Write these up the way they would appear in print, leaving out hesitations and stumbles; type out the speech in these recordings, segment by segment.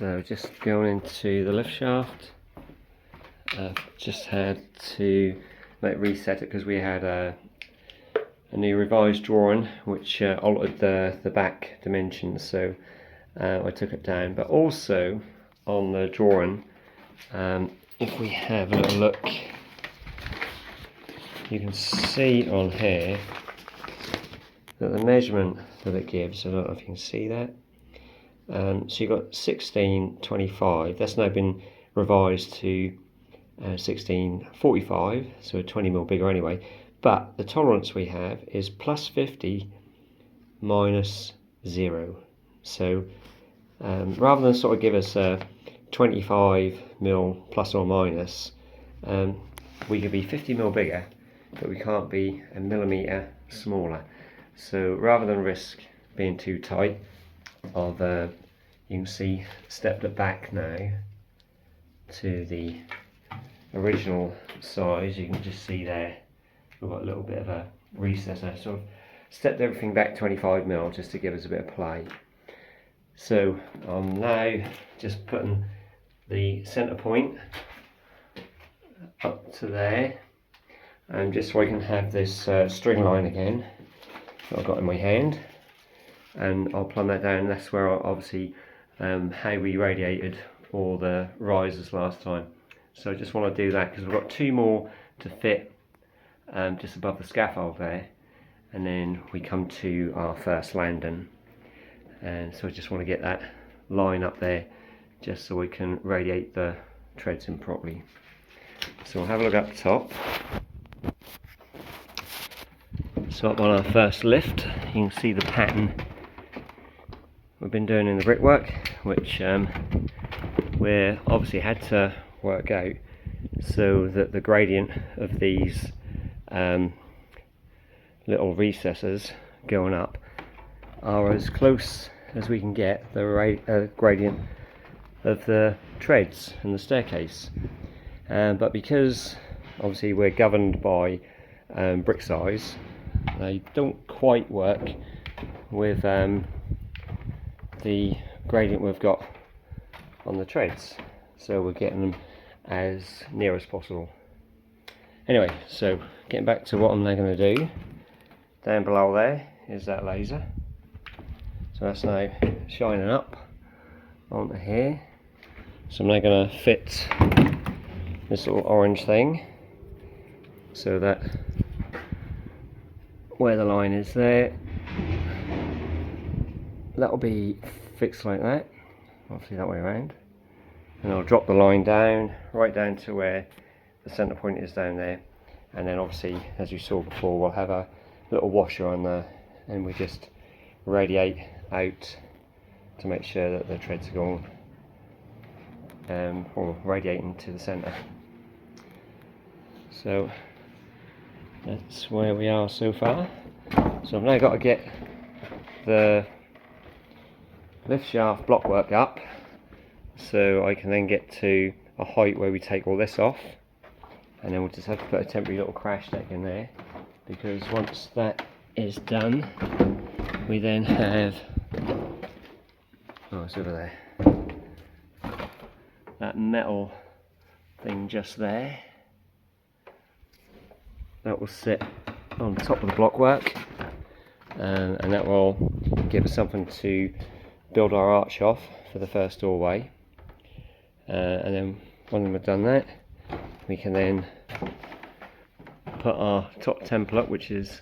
So just going into the lift shaft. Just had to reset it because we had a new revised drawing which altered the back dimensions, so I took it down. But also on the drawing, if we have a little look, you can see on here that the measurement that it gives, I don't know if you can see that, so you've got 1625, that's now been revised to 1645, so 20mm bigger anyway, but the tolerance we have is plus 50 minus 0. So rather than sort of give us a 25mm plus or minus, we could be 50mm bigger, but we can't be a millimetre smaller. So rather than risk being too tight, you can see stepped it back now to the original size. You can just see there we've got a little bit of a recess there, so I've stepped everything back 25mm just to give us a bit of play. So I'm now just putting the centre point up to there, and just so I can have this string line again that I've got in my hand, and I'll plumb that down. That's where obviously how we radiated all the risers last time. So I just want to do that because we've got 2 more to fit just above the scaffold there, and then we come to our first landing. And so I just want to get that line up there just so we can radiate the treads in properly. So we'll have a look up top. So up on our first lift, you can see the pattern we've been doing in the brickwork, which we obviously had to work out so that the gradient of these little recesses going up are as close as we can get the gradient of the treads and the staircase. But because obviously we're governed by brick size, they don't quite work with the gradient we've got on the treads, so we're getting them as near as possible. Anyway, so getting back to what I'm now going to do, down below there is that laser, so that's now shining up onto here. So I'm now going to fit this little orange thing so that where the line is there, that'll be fixed like that, obviously that way around, and I'll drop the line down right down to where the centre point is down there, and then obviously, as you saw before, we'll have a little washer on there, and we just radiate out to make sure that the treads are going or radiating to the centre. So that's where we are so far. So I've now got to get the lift shaft blockwork up so I can then get to a height where we take all this off, and then we'll just have to put a temporary little crash deck in there, because once that is done we then have, oh, it's over there, that metal thing just there that will sit on top of the blockwork, and that will give us something to build our arch off for the first doorway. And then when we've done that, we can then put our top template, which is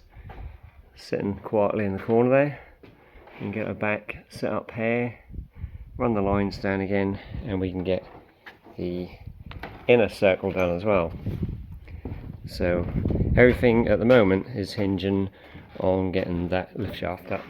sitting quietly in the corner there, and get our back set up here, run the lines down again, and we can get the inner circle done as well. So everything at the moment is hinging on getting that lift shaft up.